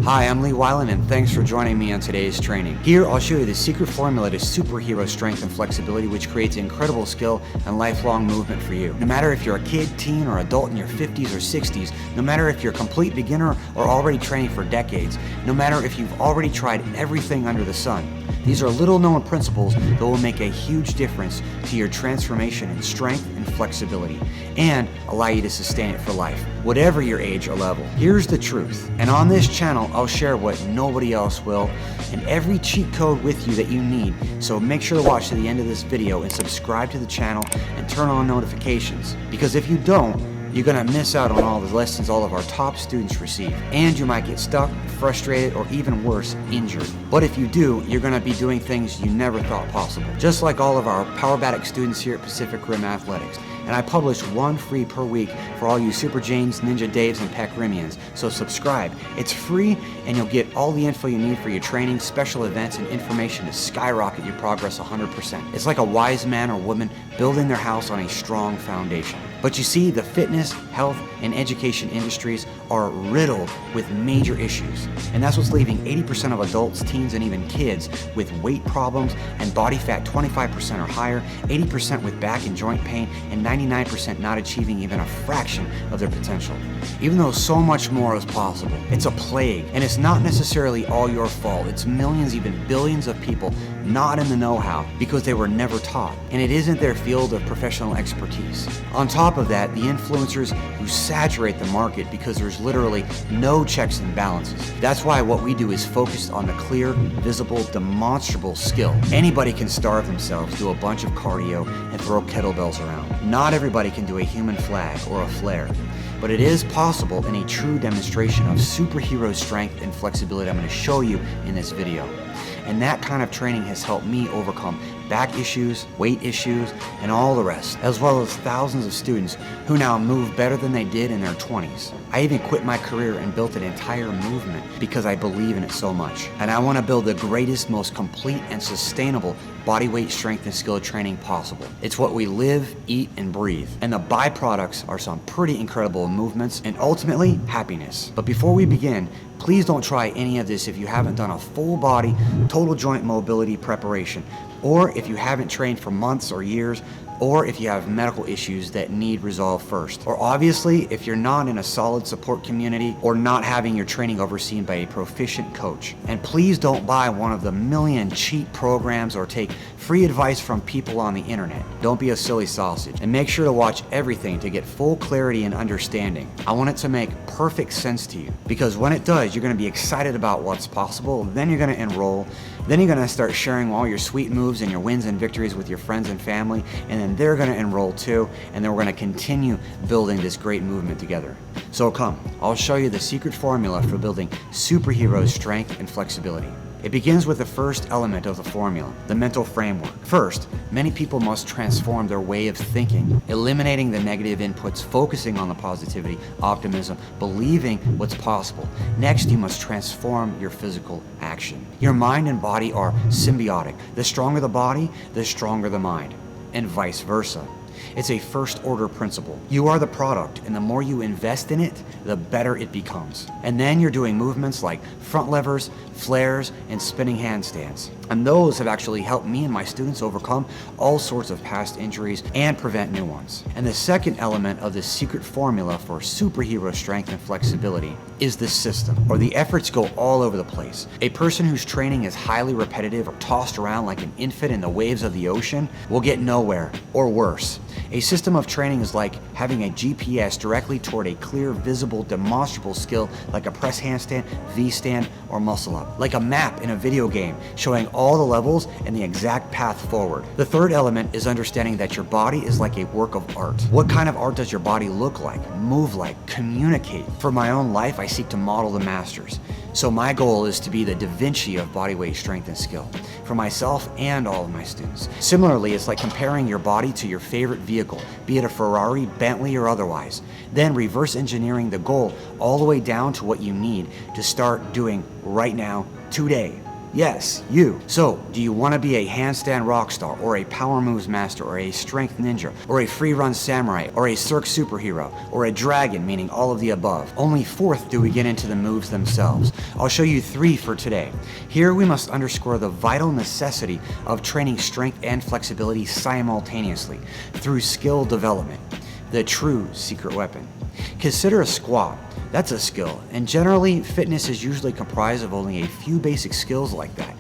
Hi, I'm Weiland, and thanks for joining me on today's training. Here, I'll show you the secret formula to superhero strength and flexibility, which creates incredible skill and lifelong movement for you. No matter if you're a kid, teen, or adult in your 50s or 60s, no matter if you're a complete beginner or already training for decades, no matter if you've already tried everything under the sun, these are little-known principles that will make a huge difference to your transformation in strength and flexibility, and allow you to sustain it for life, whatever your age or level. Here's the truth, and on this channel, I'll share what nobody else will, and every cheat code with you that you need, so make sure to watch to the end of this video and subscribe to the channel and turn on notifications, because if you don't, you're going to miss out on all the lessons all of our top students receive, and you might get stuck, frustrated, or even worse, injured. But if you do, you're going to be doing things you never thought possible, just like all of our Powerbatics students here at Pacific Rim Athletics. And I publish one free per week for all you Super Janes, Ninja Daves, and Pac-Rimians. So subscribe. It's free, and you'll get all the info you need for your training, special events, and information to skyrocket your progress 100%. It's like a wise man or woman building their house on a strong foundation. But you see, the fitness, health, and education industries are riddled with major issues. And that's what's leaving 80% of adults, teens, and even kids with weight problems and body fat 25% or higher, 80% with back and joint pain, and 99% not achieving even a fraction of their potential. Even though so much more is possible, it's a plague, and it's not necessarily all your fault. It's millions, even billions of people not in the know-how because they were never taught, and it isn't their field of professional expertise. On top of that, the influencers who saturate the market because there's literally no checks and balances. That's why what we do is focused on the clear, visible, demonstrable skill. Anybody can starve themselves, do a bunch of cardio, and throw kettlebells around. Not everybody can do a human flag or a flare, but it is possible in a true demonstration of superhero strength and flexibility I'm going to show you in this video. And that kind of training has helped me overcome back issues, weight issues, and all the rest, as well as thousands of students who now move better than they did in their 20s. I even quit my career and built an entire movement because I believe in it so much. And I want to build the greatest, most complete, and sustainable bodyweight strength and skill training possible. It's what we live, eat, and breathe. And the byproducts are some pretty incredible movements and ultimately happiness. But before we begin, please don't try any of this if you haven't done a full body, total joint mobility preparation, or if you haven't trained for months or years, or if you have medical issues that need resolved first. Or obviously, if you're not in a solid support community or not having your training overseen by a proficient coach. And please don't buy one of the million cheap programs or take free advice from people on the internet. Don't be a silly sausage. And make sure to watch everything to get full clarity and understanding. I want it to make perfect sense to you, because when it does, you're going to be excited about what's possible. Then you're going to enroll. Then you're going to start sharing all your sweet moves and your wins and victories with your friends and family, and then they're going to enroll too, and then we're going to continue building this great movement together. So come, I'll show you the secret formula for building superhero strength and flexibility. It begins with the first element of the formula, the mental framework. First, many people must transform their way of thinking, eliminating the negative inputs, focusing on the positivity, optimism, believing what's possible. Next, you must transform your physical action. Your mind and body are symbiotic. The stronger the body, the stronger the mind, and vice versa. It's a first-order principle. You are the product, and the more you invest in it, the better it becomes. And then you're doing movements like front levers, flares, and spinning handstands. And those have actually helped me and my students overcome all sorts of past injuries and prevent new ones. And the second element of the secret formula for superhero strength and flexibility is the system, or the efforts go all over the place. A person whose training is highly repetitive or tossed around like an infant in the waves of the ocean will get nowhere, or worse. A system of training is like having a GPS directly toward a clear, visible, demonstrable skill like a press handstand, V-stand, or muscle up. Like a map in a video game showing all the levels and the exact path forward. The third element is understanding that your body is like a work of art. What kind of art does your body look like, move like, communicate? For my own life, I seek to model the masters. So my goal is to be the Da Vinci of bodyweight strength and skill for myself and all of my students. Similarly, it's like comparing your body to your favorite vehicle, be it a Ferrari, Bentley, or otherwise. Then reverse engineering the goal all the way down to what you need to start doing right now, today. Yes, you. So, do you want to be a handstand rock star, or a power moves master, or a strength ninja, or a free run samurai, or a cirque superhero, or a dragon, meaning all of the above? Only fourth do we get into the moves themselves. I'll show you 3 for today. Here we must underscore the vital necessity of training strength and flexibility simultaneously through skill development, the true secret weapon. Consider a squat. That's a skill, and generally fitness is usually comprised of only a few basic skills like that.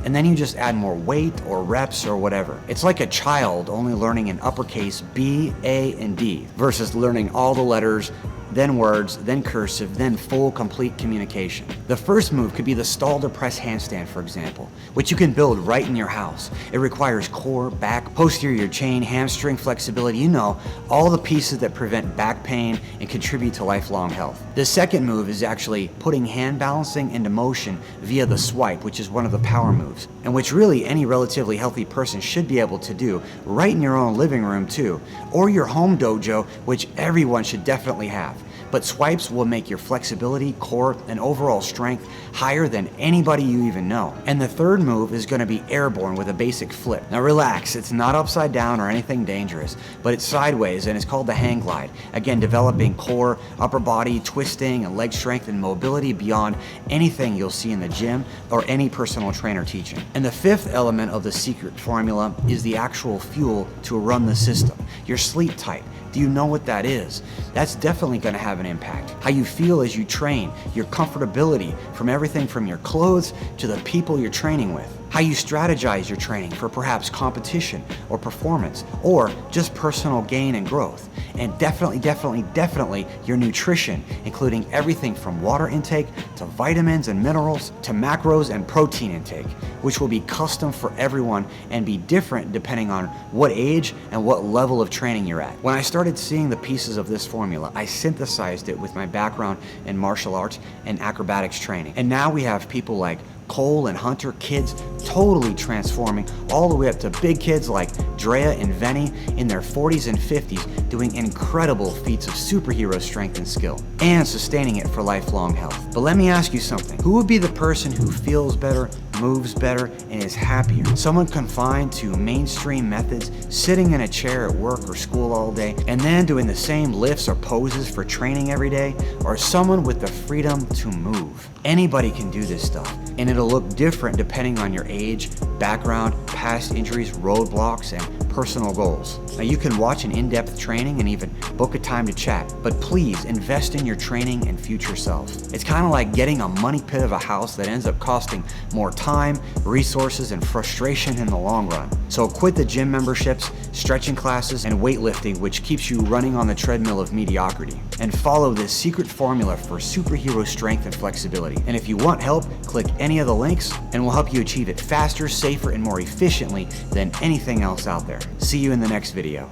And then you just add more weight or reps or whatever. It's like a child only learning in uppercase B, A, and D versus learning all the letters, then words, then cursive, then full complete communication. The first move could be the stall to press handstand, for example, which you can build right in your house. It requires core, back, posterior chain, hamstring flexibility, you know, all the pieces that prevent back pain and contribute to lifelong health. The second move is actually putting hand balancing into motion via the swipe, which is one of the power moves, and which really any relatively healthy person should be able to do right in your own living room too, or your home dojo, which everyone should definitely have. But swipes will make your flexibility, core, and overall strength higher than anybody you even know. And the third move is going to be airborne with a basic flip. Now relax, it's not upside down or anything dangerous, but it's sideways and it's called the hang glide. Again, developing core, upper body, twisting, and leg strength and mobility beyond anything you'll see in the gym or any personal trainer teaching. And the fifth element of the secret formula is the actual fuel to run the system. Your sleep tight. Do you know what that is? That's definitely going to have an impact. How you feel as you train, your comfortability from everything from your clothes to the people you're training with. How you strategize your training for perhaps competition or performance or just personal gain and growth. And definitely your nutrition, including everything from water intake to vitamins and minerals to macros and protein intake, which will be custom for everyone and be different depending on what age and what level of training you're at. When I started seeing the pieces of this formula, I synthesized it with my background in martial arts and acrobatics training. And now we have people like Cole and Hunter, kids totally transforming all the way up to big kids like Drea and Venny in their 40s and 50s doing incredible feats of superhero strength and skill and sustaining it for lifelong health. But let me ask you something. Who would be the person who feels better, moves better, and is happier? Someone confined to mainstream methods, sitting in a chair at work or school all day, and then doing the same lifts or poses for training every day, or someone with the freedom to move? Anybody can do this stuff, and it'll look different depending on your age, background, past injuries, roadblocks, and personal goals. Now you can watch an in-depth training and even book a time to chat, but please invest in your training and future self. It's kind of like getting a money pit of a house that ends up costing more time, resources, and frustration in the long run. So quit the gym memberships, stretching classes, and weightlifting, which keeps you running on the treadmill of mediocrity, and follow this secret formula for superhero strength and flexibility. And if you want help, click any of the links and we'll help you achieve it faster, safer, and more efficiently than anything else out there. See you in the next video.